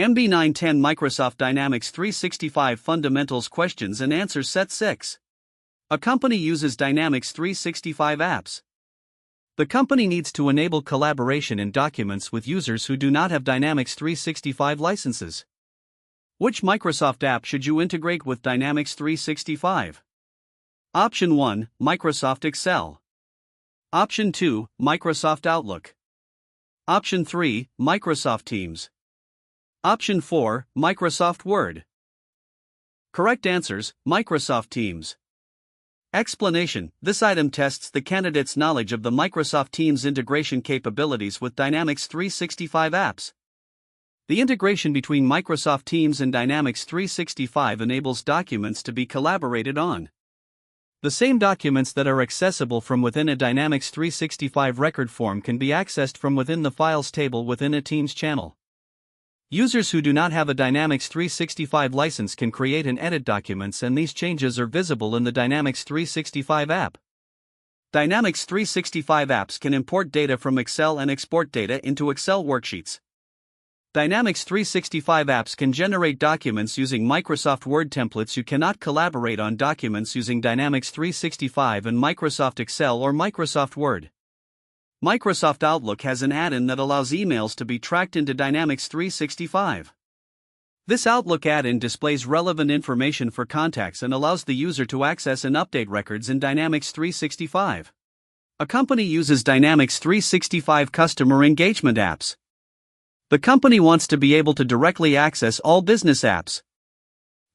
MB-910 Microsoft Dynamics 365 Fundamentals Questions and Answers Set 6. A company uses Dynamics 365 apps. The company needs to enable collaboration in documents with users who do not have Dynamics 365 licenses. Which Microsoft app should you integrate with Dynamics 365? Option 1, Microsoft Excel. Option 2, Microsoft Outlook. Option 3, Microsoft Teams. Option 4, Microsoft Word. Correct answers, Microsoft Teams. Explanation: this item tests the candidate's knowledge of the Microsoft Teams integration capabilities with Dynamics 365 apps. The integration between Microsoft Teams and Dynamics 365 enables documents to be collaborated on. The same documents that are accessible from within a Dynamics 365 record form can be accessed from within the Files table within a Teams channel. Users who do not have a Dynamics 365 license can create and edit documents, and these changes are visible in the Dynamics 365 app. Dynamics 365 apps can import data from Excel and export data into Excel worksheets. Dynamics 365 apps can generate documents using Microsoft Word templates. You cannot collaborate on documents using Dynamics 365 and Microsoft Excel or Microsoft Word. Microsoft Outlook has an add-in that allows emails to be tracked into Dynamics 365. This Outlook add-in displays relevant information for contacts and allows the user to access and update records in Dynamics 365. A company uses Dynamics 365 customer engagement apps. The company wants to be able to directly access all business apps.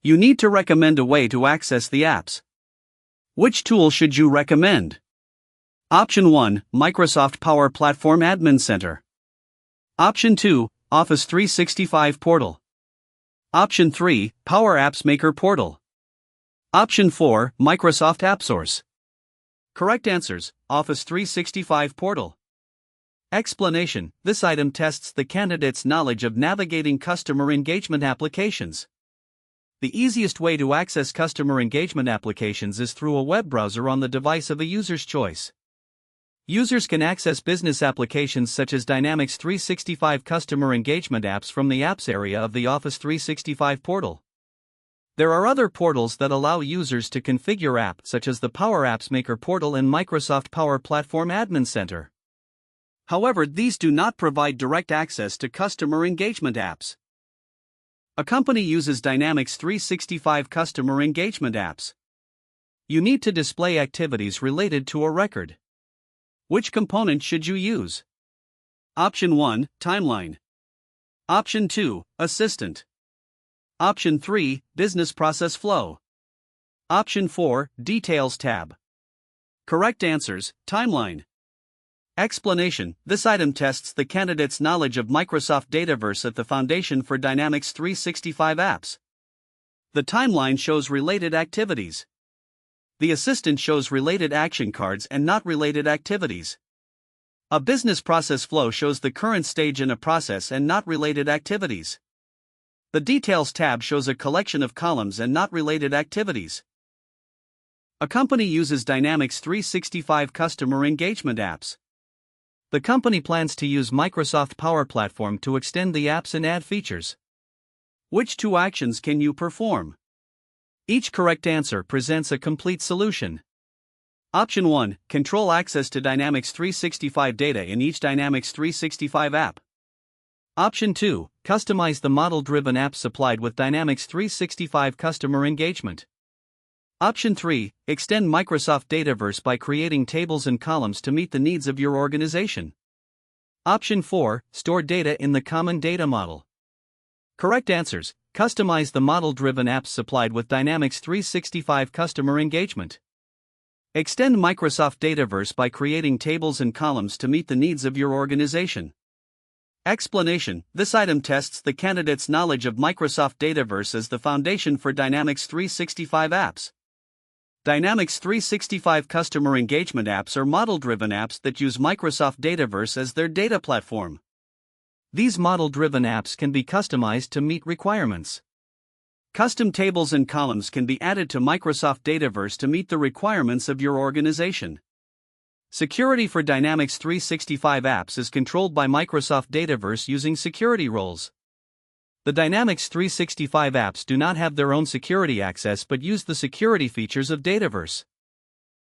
You need to recommend a way to access the apps. Which tool should you recommend? Option 1, Microsoft Power Platform Admin Center. Option 2, Office 365 Portal. Option 3, Power Apps Maker Portal. Option 4, Microsoft AppSource. Correct answers, Office 365 Portal. Explanation: this item tests the candidate's knowledge of navigating customer engagement applications. The easiest way to access customer engagement applications is through a web browser on the device of a user's choice. Users can access business applications such as Dynamics 365 customer engagement apps from the Apps area of the Office 365 portal. There are other portals that allow users to configure apps, such as the Power Apps Maker portal and Microsoft Power Platform Admin Center. However, these do not provide direct access to customer engagement apps. A company uses Dynamics 365 customer engagement apps. You need to display activities related to a record. Which component should you use? Option 1, Timeline. Option 2, Assistant. Option 3, Business Process Flow. Option 4, Details tab. Correct answers, Timeline. Explanation: this item tests the candidate's knowledge of Microsoft Dataverse at the foundation for Dynamics 365 apps. The timeline shows related activities. The assistant shows related action cards and not related activities. A business process flow shows the current stage in a process and not related activities. The Details tab shows a collection of columns and not related activities. A company uses Dynamics 365 customer engagement apps. The company plans to use Microsoft Power Platform to extend the apps and add features. Which two actions can you perform? Each correct answer presents a complete solution. Option 1, control access to Dynamics 365 data in each Dynamics 365 app. Option 2, customize the model-driven app supplied with Dynamics 365 customer engagement. Option 3, extend Microsoft Dataverse by creating tables and columns to meet the needs of your organization. Option 4, store data in the common data model. Correct answers: customize the model-driven apps supplied with Dynamics 365 customer engagement. Extend Microsoft Dataverse by creating tables and columns to meet the needs of your organization. Explanation: this item tests the candidate's knowledge of Microsoft Dataverse as the foundation for Dynamics 365 apps. Dynamics 365 customer engagement apps are model-driven apps that use Microsoft Dataverse as their data platform. These model-driven apps can be customized to meet requirements. Custom tables and columns can be added to Microsoft Dataverse to meet the requirements of your organization. Security for Dynamics 365 apps is controlled by Microsoft Dataverse using security roles. The Dynamics 365 apps do not have their own security access but use the security features of Dataverse.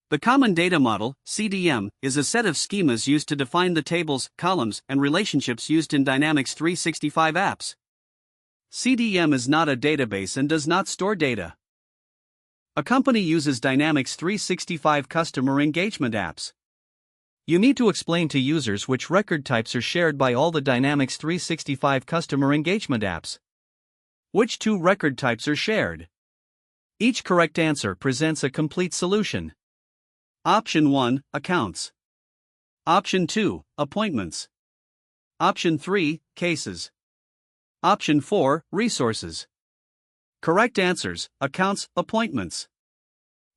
The Common Data Model, CDM, is a set of schemas used to define the tables, columns, and relationships used in Dynamics 365 apps. CDM is not a database and does not store data. A company uses Dynamics 365 customer engagement apps. You need to explain to users which record types are shared by all the Dynamics 365 customer engagement apps. Which two record types are shared? Each correct answer presents a complete solution. Option 1, Accounts. Option 2, Appointments. Option 3, Cases. Option 4, Resources. Correct answers: Accounts, Appointments.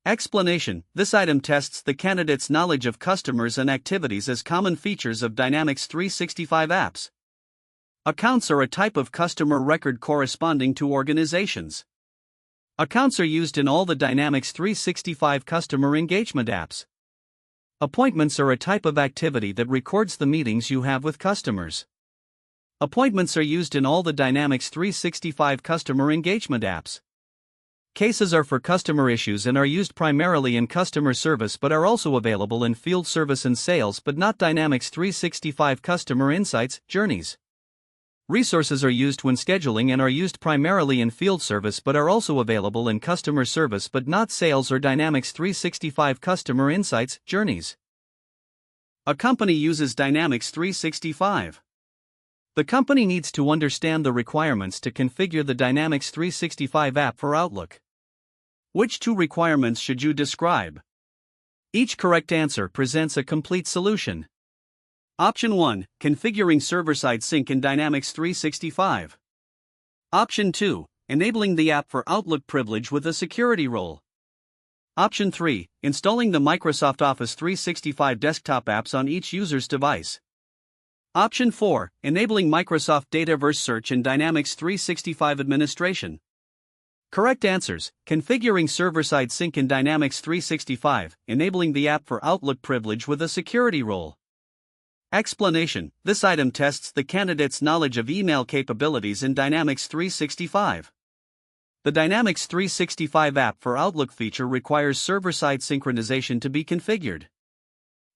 Explanation: this item tests the candidate's knowledge of customers and activities as common features of Dynamics 365 apps. Accounts are a type of customer record corresponding to organizations. Accounts are used in all the Dynamics 365 customer engagement apps. Appointments are a type of activity that records the meetings you have with customers. Appointments are used in all the Dynamics 365 customer engagement apps. Cases are for customer issues and are used primarily in customer service but are also available in field service and sales but not Dynamics 365 customer insights, journeys. Resources are used when scheduling and are used primarily in field service but are also available in customer service but not sales or Dynamics 365 customer insights, journeys. A company uses Dynamics 365. The company needs to understand the requirements to configure the Dynamics 365 app for Outlook. Which two requirements should you describe? Each correct answer presents a complete solution. Option 1, Configuring server-side sync in Dynamics 365. Option 2, Enabling the app for Outlook privilege with a security role. Option 3, Installing the Microsoft Office 365 desktop apps on each user's device. Option 4, Enabling Microsoft Dataverse search in Dynamics 365 administration. Correct answers: Configuring server-side sync in Dynamics 365, enabling the app for Outlook privilege with a security role. Explanation: this item tests the candidate's knowledge of email capabilities in Dynamics 365. The Dynamics 365 app for Outlook feature requires server-side synchronization to be configured.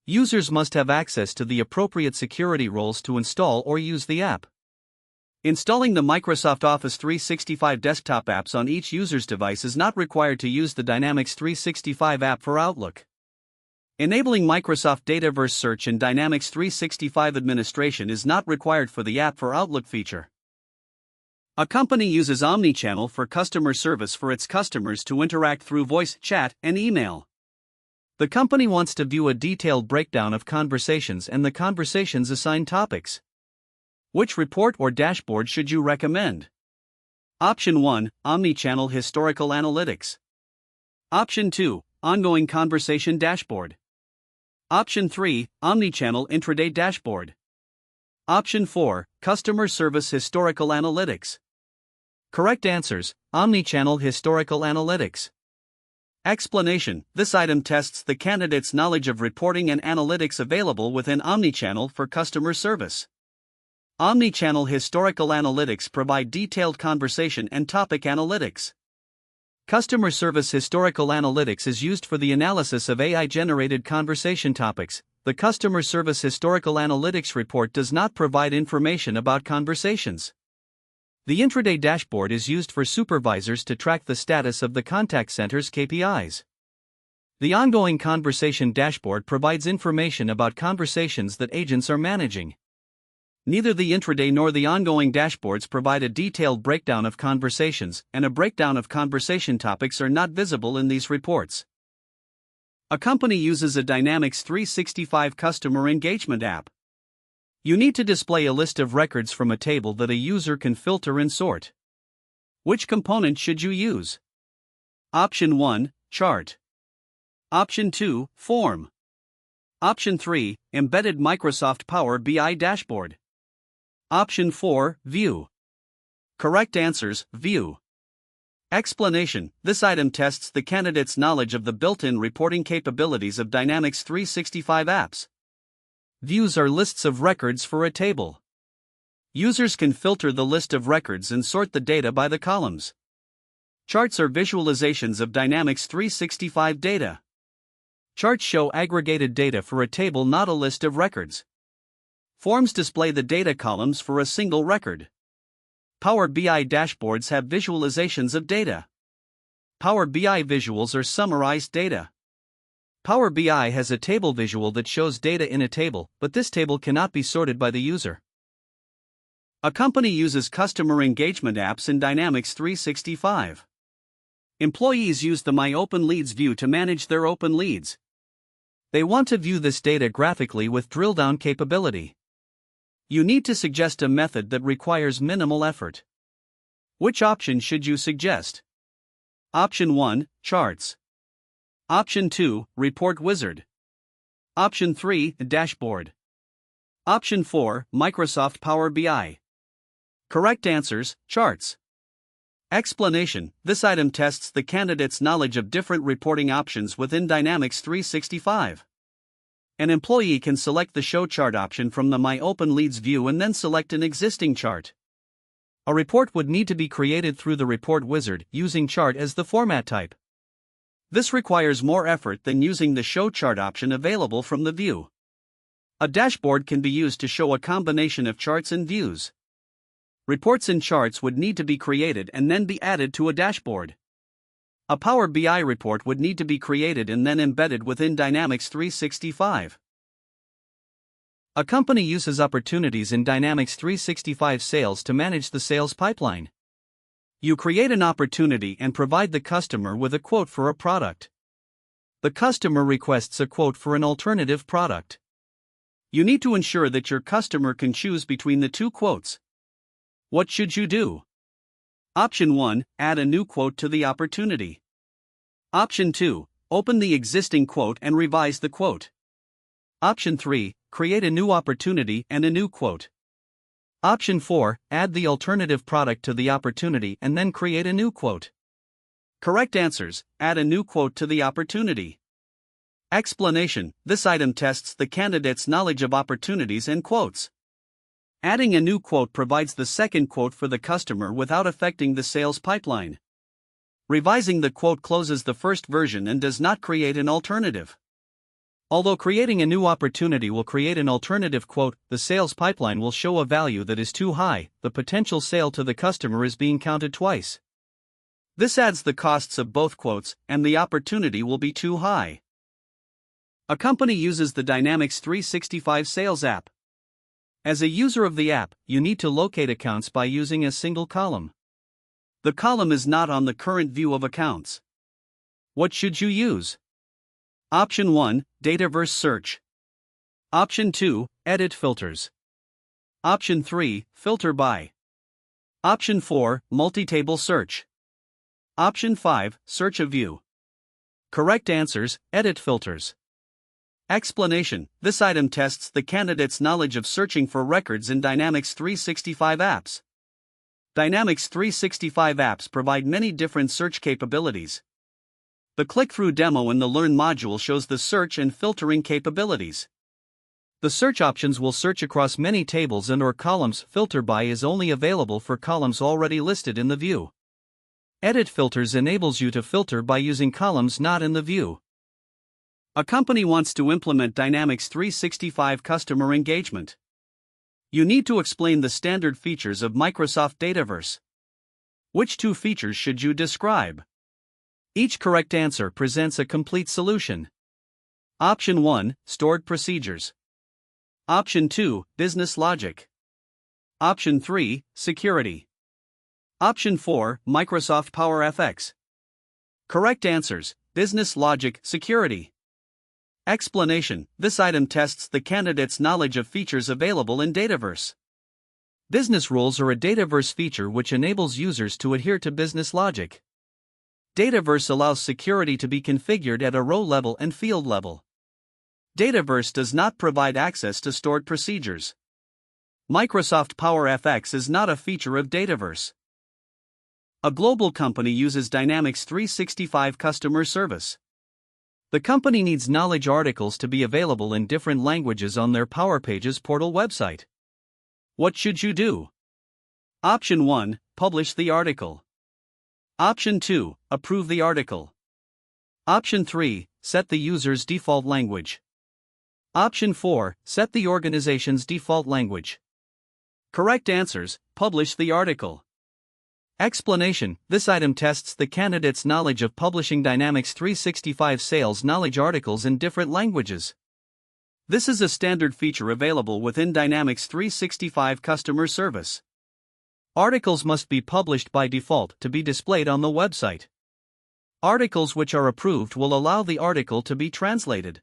Users must have access to the appropriate security roles to install or use the app. Installing the Microsoft Office 365 desktop apps on each user's device is not required to use the Dynamics 365 app for Outlook. Enabling Microsoft Dataverse search in Dynamics 365 administration is not required for the app for Outlook feature. A company uses omnichannel for customer service for its customers to interact through voice, chat, and email. The company wants to view a detailed breakdown of conversations and the conversations assigned topics. Which report or dashboard should you recommend? Option 1, Omnichannel Historical Analytics. Option 2, Ongoing Conversation Dashboard. Option 3, Omnichannel Intraday Dashboard. Option 4, Customer Service Historical Analytics. Correct answers: Omnichannel Historical Analytics. Explanation: this item tests the candidate's knowledge of reporting and analytics available within Omnichannel for customer service. Omnichannel Historical Analytics provide detailed conversation and topic analytics. Customer Service Historical Analytics is used for the analysis of AI-generated conversation topics. The Customer Service Historical Analytics report does not provide information about conversations. The intraday dashboard is used for supervisors to track the status of the contact center's KPIs. The ongoing conversation dashboard provides information about conversations that agents are managing. Neither the intraday nor the ongoing dashboards provide a detailed breakdown of conversations, and a breakdown of conversation topics are not visible in these reports. A company uses a Dynamics 365 customer engagement app. You need to display a list of records from a table that a user can filter and sort. Which component should you use? Option 1, Chart. Option 2, Form. Option 3, Embedded Microsoft Power BI Dashboard. Option 4, View. Correct answers: View. Explanation: this item tests the candidate's knowledge of the built-in reporting capabilities of Dynamics 365 apps. Views are lists of records for a table. Users can filter the list of records and sort the data by the columns. Charts are visualizations of Dynamics 365 data. Charts show aggregated data for a table, not a list of records. Forms display the data columns for a single record. Power BI dashboards have visualizations of data. Power BI visuals are summarized data. Power BI has a table visual that shows data in a table, but this table cannot be sorted by the user. A company uses customer engagement apps in Dynamics 365. Employees use the My Open Leads view to manage their open leads. They want to view this data graphically with drill-down capability. You need to suggest a method that requires minimal effort. Which option should you suggest? Option 1, Charts. Option 2, Report Wizard. Option 3, Dashboard. Option 4, Microsoft Power BI. Correct answers, Charts. Explanation: this item tests the candidate's knowledge of different reporting options within Dynamics 365. An employee can select the Show Chart option from the My Open Leads view and then select an existing chart. A report would need to be created through the Report Wizard, using Chart as the format type. This requires more effort than using the Show Chart option available from the view. A dashboard can be used to show a combination of charts and views. Reports and charts would need to be created and then be added to a dashboard. A Power BI report would need to be created and then embedded within Dynamics 365. A company uses opportunities in Dynamics 365 sales to manage the sales pipeline. You create an opportunity and provide the customer with a quote for a product. The customer requests a quote for an alternative product. You need to ensure that your customer can choose between the two quotes. What should you do? Option 1, add a new quote to the opportunity. Option 2, open the existing quote and revise the quote. Option 3, create a new opportunity and a new quote. Option 4, add the alternative product to the opportunity and then create a new quote. Correct answers: add a new quote to the opportunity. Explanation: this item tests the candidate's knowledge of opportunities and quotes. Adding a new quote provides the second quote for the customer without affecting the sales pipeline. Revising the quote closes the first version and does not create an alternative. Although creating a new opportunity will create an alternative quote, the sales pipeline will show a value that is too high. The potential sale to the customer is being counted twice. This adds the costs of both quotes, and the opportunity will be too high. A company uses the Dynamics 365 Sales app. As a user of the app, you need to locate accounts by using a single column. The column is not on the current view of accounts. What should you use? Option 1, Dataverse Search. Option 2, Edit Filters. Option 3, Filter By. Option 4, Multi-Table Search. Option 5, Search a View. Correct answers: Edit Filters. Explanation: this item tests the candidate's knowledge of searching for records in Dynamics 365 apps. Dynamics 365 apps provide many different search capabilities. The click-through demo in the Learn module shows the search and filtering capabilities. The search options will search across many tables and/or columns. Filter By is only available for columns already listed in the view. Edit Filters enables you to filter by using columns not in the view. A company wants to implement Dynamics 365 customer engagement. You need to explain the standard features of Microsoft Dataverse. Which two features should you describe? Each correct answer presents a complete solution. Option 1, Stored Procedures. Option 2, Business Logic. Option 3, Security. Option 4, Microsoft Power FX. Correct answers: Business Logic, Security. Explanation: this item tests the candidate's knowledge of features available in Dataverse. Business rules are a Dataverse feature which enables users to adhere to business logic. Dataverse allows security to be configured at a row level and field level. Dataverse does not provide access to stored procedures. Microsoft Power FX is not a feature of Dataverse. A global company uses Dynamics 365 customer service. The company needs knowledge articles to be available in different languages on their Power Pages portal website. What should you do? Option 1, publish the article. Option 2, approve the article. Option 3, set the user's default language. Option 4, set the organization's default language. Correct answers: publish the article. Explanation: this item tests the candidate's knowledge of publishing Dynamics 365 sales knowledge articles in different languages. This is a standard feature available within Dynamics 365 customer service. Articles must be published by default to be displayed on the website. Articles which are approved will allow the article to be translated.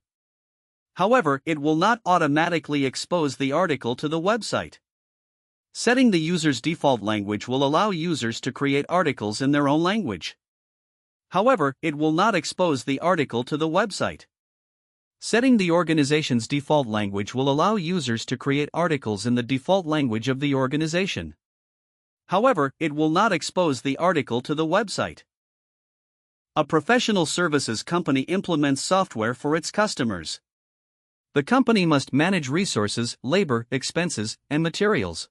However, it will not automatically expose the article to the website. Setting the user's default language will allow users to create articles in their own language. However, it will not expose the article to the website. Setting the organization's default language will allow users to create articles in the default language of the organization. However, it will not expose the article to the website. A professional services company implements software for its customers. The company must manage resources, labor, expenses, and materials.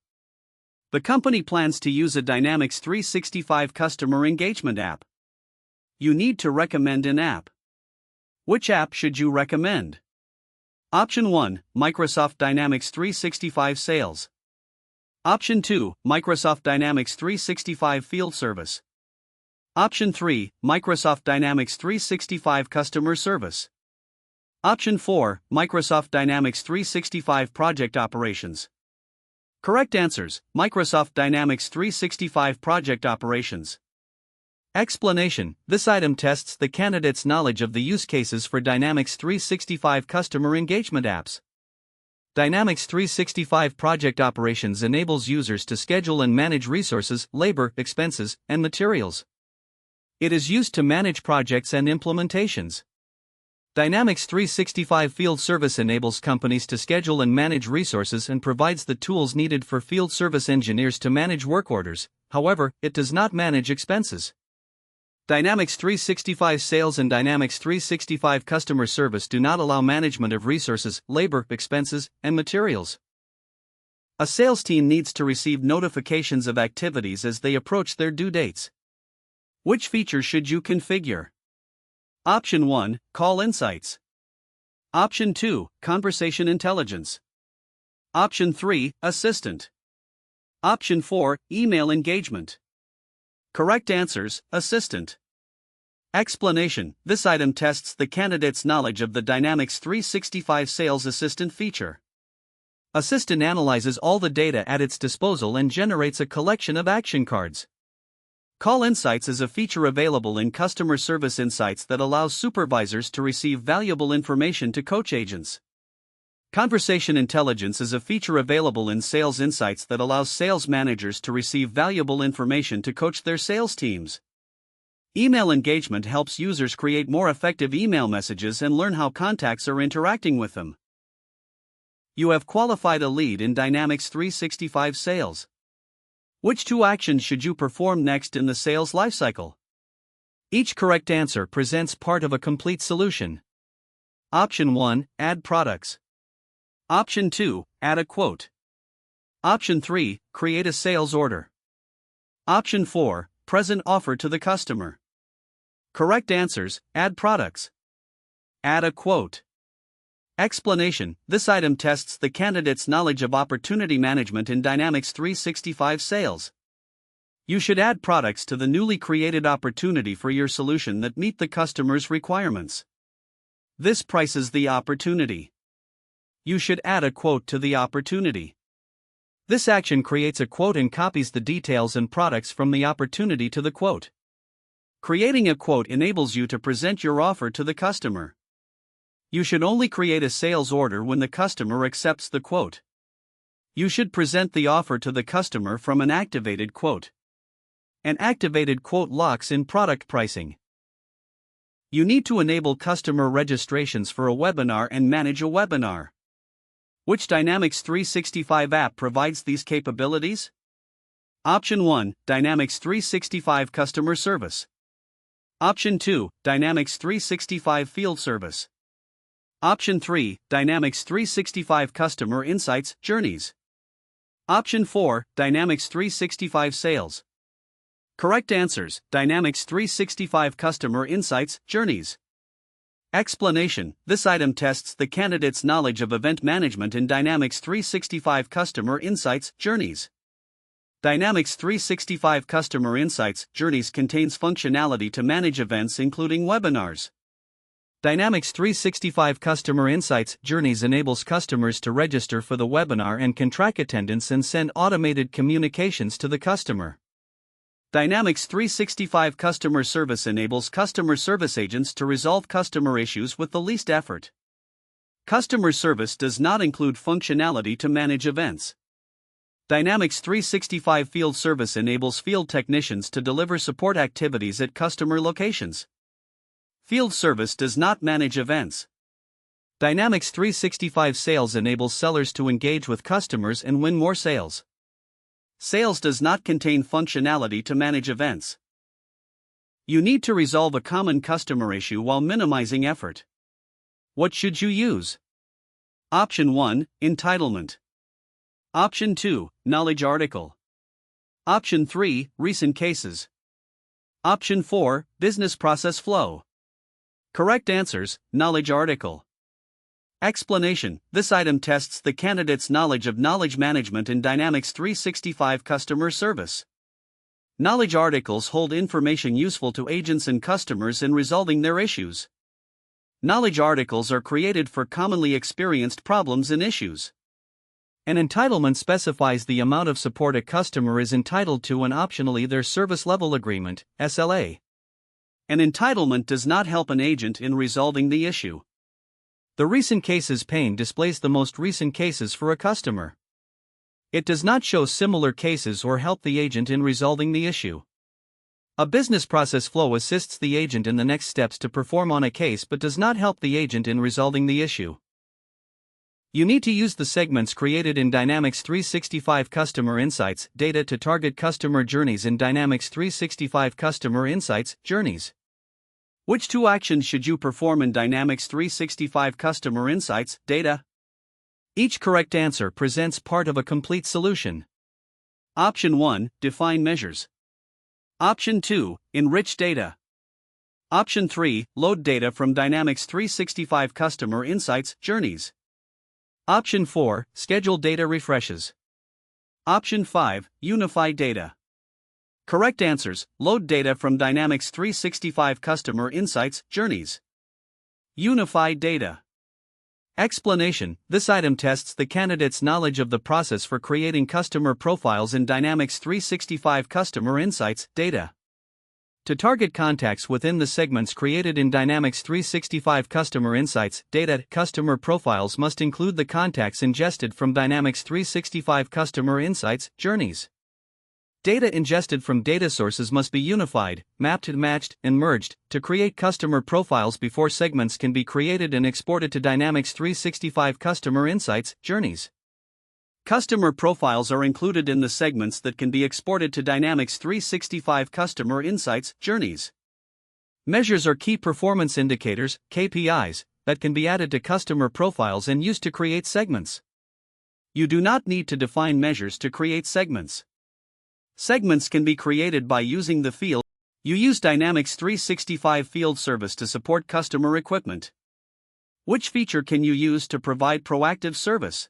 The company plans to use a Dynamics 365 customer engagement app. You need to recommend an app. Which app should you recommend? Option 1, Microsoft Dynamics 365 Sales. Option 2, Microsoft Dynamics 365 Field Service. Option 3, Microsoft Dynamics 365 Customer Service. Option 4, Microsoft Dynamics 365 Project Operations. Correct answers: Microsoft Dynamics 365 Project Operations. Explanation: this item tests the candidate's knowledge of the use cases for Dynamics 365 customer engagement apps. Dynamics 365 Project Operations enables users to schedule and manage resources, labor, expenses, and materials. It is used to manage projects and implementations. Dynamics 365 Field Service enables companies to schedule and manage resources and provides the tools needed for field service engineers to manage work orders. However, it does not manage expenses. Dynamics 365 Sales and Dynamics 365 Customer Service do not allow management of resources, labor, expenses, and materials. A sales team needs to receive notifications of activities as they approach their due dates. Which feature should you configure? Option 1, Call Insights. Option 2, Conversation Intelligence. Option 3, Assistant. Option 4, Email Engagement. Correct answers: Assistant. Explanation: this item tests the candidate's knowledge of the Dynamics 365 Sales Assistant feature. Assistant analyzes all the data at its disposal and generates a collection of action cards. Call Insights is a feature available in Customer Service Insights that allows supervisors to receive valuable information to coach agents. Conversation Intelligence is a feature available in Sales Insights that allows sales managers to receive valuable information to coach their sales teams. Email Engagement helps users create more effective email messages and learn how contacts are interacting with them. You have qualified a lead in Dynamics 365 Sales. Which two actions should you perform next in the sales lifecycle? Each correct answer presents part of a complete solution. Option 1, Add products. Option 2, Add a quote. Option 3, Create a sales order. Option 4, Present offer to the customer. Correct answers: Add products. Add a quote. Explanation: this item tests the candidate's knowledge of opportunity management in Dynamics 365 Sales. You should add products to the newly created opportunity for your solution that meet the customer's requirements. This prices the opportunity. You should add a quote to the opportunity. This action creates a quote and copies the details and products from the opportunity to the quote. Creating a quote enables you to present your offer to the customer. You should only create a sales order when the customer accepts the quote. You should present the offer to the customer from an activated quote. An activated quote locks in product pricing. You need to enable customer registrations for a webinar and manage a webinar. Which Dynamics 365 app provides these capabilities? Option 1, Dynamics 365 Customer Service. Option 2, Dynamics 365 Field Service. Option 3, Dynamics 365 Customer Insights Journeys. Option 4, Dynamics 365 Sales. Correct answers: Dynamics 365 Customer Insights, Journeys. Explanation: this item tests the candidate's knowledge of event management in Dynamics 365 Customer Insights, Journeys. Dynamics 365 Customer Insights, Journeys contains functionality to manage events including webinars. Dynamics 365 Customer Insights, Journeys enables customers to register for the webinar and can track attendance and send automated communications to the customer. Dynamics 365 Customer Service enables customer service agents to resolve customer issues with the least effort. Customer service does not include functionality to manage events. Dynamics 365 Field Service enables field technicians to deliver support activities at customer locations. Field service does not manage events. Dynamics 365 Sales enables sellers to engage with customers and win more sales. Sales does not contain functionality to manage events. You need to resolve a common customer issue while minimizing effort. What should you use? Option 1, Entitlement. Option 2, Knowledge Article. Option 3, Recent Cases. Option 4, Business Process Flow. Correct answers: Knowledge Article. Explanation: this item tests the candidate's knowledge of knowledge management in Dynamics 365 Customer Service. Knowledge articles hold information useful to agents and customers in resolving their issues. Knowledge articles are created for commonly experienced problems and issues. An entitlement specifies the amount of support a customer is entitled to and optionally their service level agreement, SLA. An entitlement does not help an agent in resolving the issue. The Recent Cases pane displays the most recent cases for a customer. It does not show similar cases or help the agent in resolving the issue. A Business Process Flow assists the agent in the next steps to perform on a case but does not help the agent in resolving the issue. You need to use the segments created in Dynamics 365 Customer Insights data to target customer journeys in Dynamics 365 Customer Insights Journeys. Which two actions should you perform in Dynamics 365 Customer Insights data? Each correct answer presents part of a complete solution. Option 1, Define measures. Option 2, Enrich data. Option 3, Load data from Dynamics 365 Customer Insights Journeys. Option 4, Schedule data refreshes. Option 5, Unify data. Correct answers: Load data from Dynamics 365 Customer Insights Journeys. Unify data. Explanation: this item tests the candidate's knowledge of the process for creating customer profiles in Dynamics 365 Customer Insights data. To target contacts within the segments created in Dynamics 365 Customer Insights data, customer profiles must include the contacts ingested from Dynamics 365 Customer Insights Journeys. Data ingested from data sources must be unified, mapped, matched, and merged to create customer profiles before segments can be created and exported to Dynamics 365 Customer Insights Journeys. Customer profiles are included in the segments that can be exported to Dynamics 365 Customer Insights Journeys. Measures are key performance indicators, KPIs, that can be added to customer profiles and used to create segments. You do not need to define measures to create segments. Segments can be created by using the field. You use Dynamics 365 Field Service to support customer equipment. Which feature can you use to provide proactive service?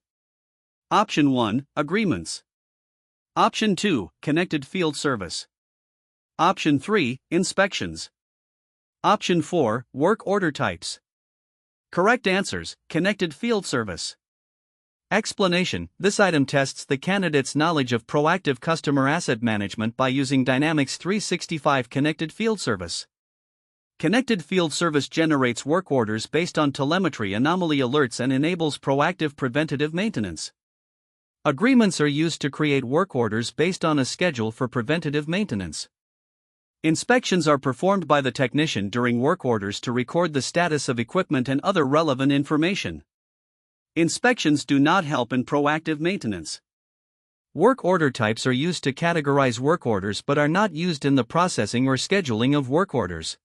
Option 1, Agreements. Option 2, Connected Field Service. Option 3, Inspections. Option 4, Work Order Types. Correct answers: Connected Field Service. Explanation: this item tests the candidate's knowledge of proactive customer asset management by using Dynamics 365 Connected Field Service. Connected Field Service generates work orders based on telemetry anomaly alerts and enables proactive preventative maintenance. Agreements are used to create work orders based on a schedule for preventative maintenance. Inspections are performed by the technician during work orders to record the status of equipment and other relevant information. Inspections do not help in proactive maintenance. Work order types are used to categorize work orders but are not used in the processing or scheduling of work orders.